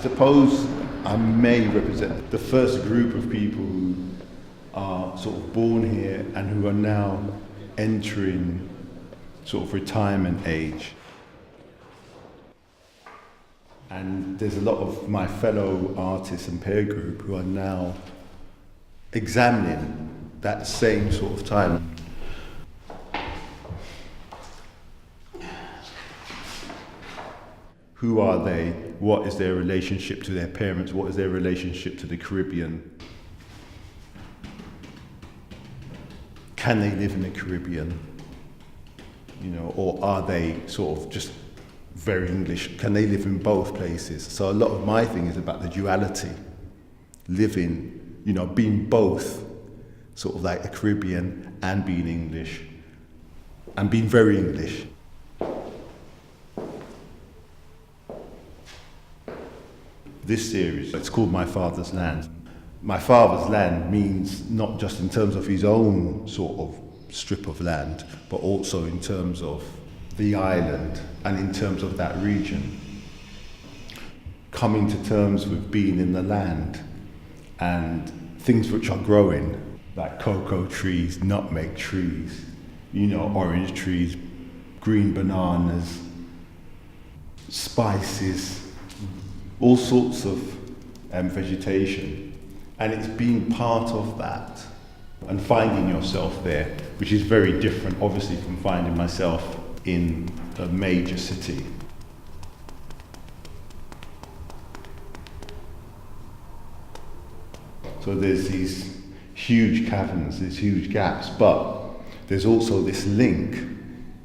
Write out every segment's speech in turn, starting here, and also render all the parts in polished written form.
suppose I may represent the first group of people who are sort of born here and who are now entering sort of retirement age. And there's a lot of my fellow artists and peer group who are now examining that same sort of time. Who are they? What is their relationship to their parents? What is their relationship to the Caribbean? Can they live in the Caribbean? You know, or are they sort of just very English? Can they live in both places? So a lot of my thing is about the duality, living, you know, being both, sort of like a Caribbean and being English, and being very English. This series, it's called My Father's Land. My father's land means not just in terms of his own sort of strip of land, but also in terms of the island and in terms of that region. Coming to terms with being in the land and things which are growing, like cocoa trees, nutmeg trees, you know, orange trees, green bananas, spices, all sorts of vegetation. And it's being part of that and finding yourself there, which is very different, obviously, from finding myself in a major city. So there's these huge caverns, these huge gaps, but there's also this link,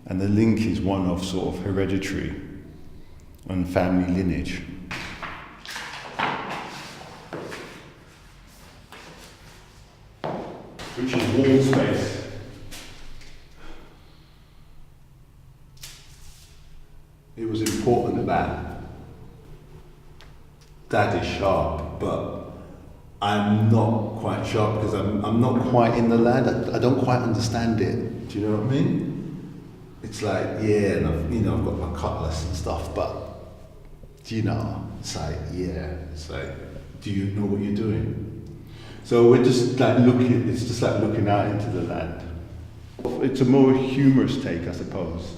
and the link is one of sort of hereditary and family lineage. Which is wall space. It was important that Dad is sharp, but I'm not quite sharp because I'm not quite in the land. I don't quite understand it. Do you know what I mean? It's like, yeah, and I've got my cutlass and stuff, but you know, it's like, yeah, it's like, do you know what you're doing? So we're just like looking, it's just like looking out into the land. It's a more humorous take, I suppose.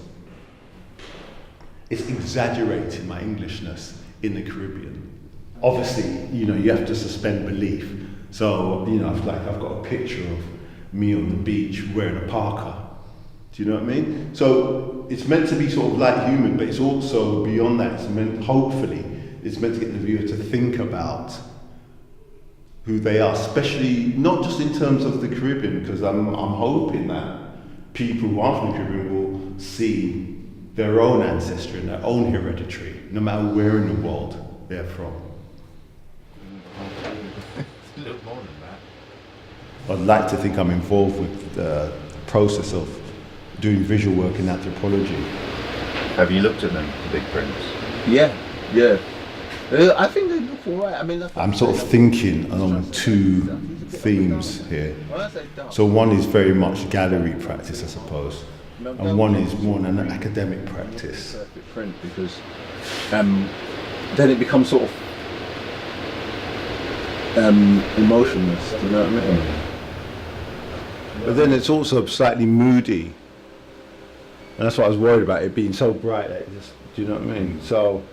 It's exaggerating my Englishness in the Caribbean. Obviously, you know, you have to suspend belief. So, you know, I've got a picture of me on the beach wearing a parka. Do you know what I mean? So it's meant to be sort of light humor, but it's also beyond that. It's meant, hopefully, it's meant to get the viewer to think about who they are, especially not just in terms of the Caribbean, because I'm hoping that people who are from the Caribbean will see their own ancestry and their own hereditary, no matter where in the world they're from. It's a little more than that. I'd like to think I'm involved with the process of doing visual work in anthropology. Have you looked at them, the big prints? Yeah. I think they look alright. I mean, I'm sort of thinking along two themes here. So one is very much gallery practice, I suppose, and one is more an academic practice. Perfect print, because then it becomes sort of emotionless. Do you know what I mean? But then it's also slightly moody, and that's what I was worried about, it being so bright that it just, do you know what I mean? So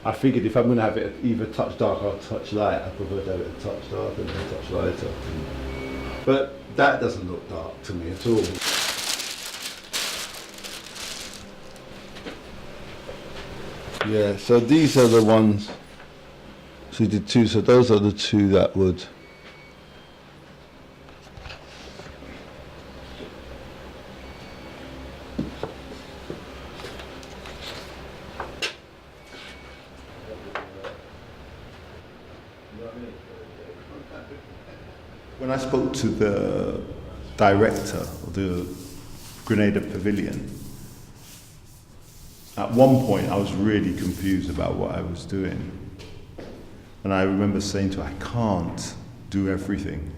I figured if I'm going to have it either touch dark or touch light, I prefer to have it touch dark and then touch lighter. But that doesn't look dark to me at all. Yeah, so these are the ones, so you did two, so those are the two that would. When I spoke to the director of the Grenada Pavilion, at one point I was really confused about what I was doing. And I remember saying to her, I can't do everything.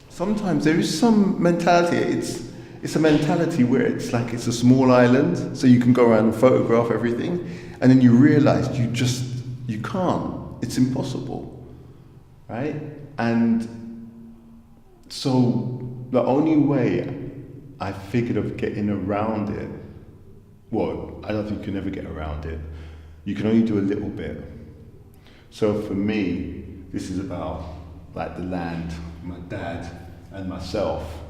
Sometimes there is some mentality, it's a mentality where it's like it's a small island, so you can go around and photograph everything, and then you realize you just you can't. It's impossible, right? And so the only way I figured of getting around it, well, I don't think you can ever get around it. You can only do a little bit. So for me, this is about like the land, my dad, and myself.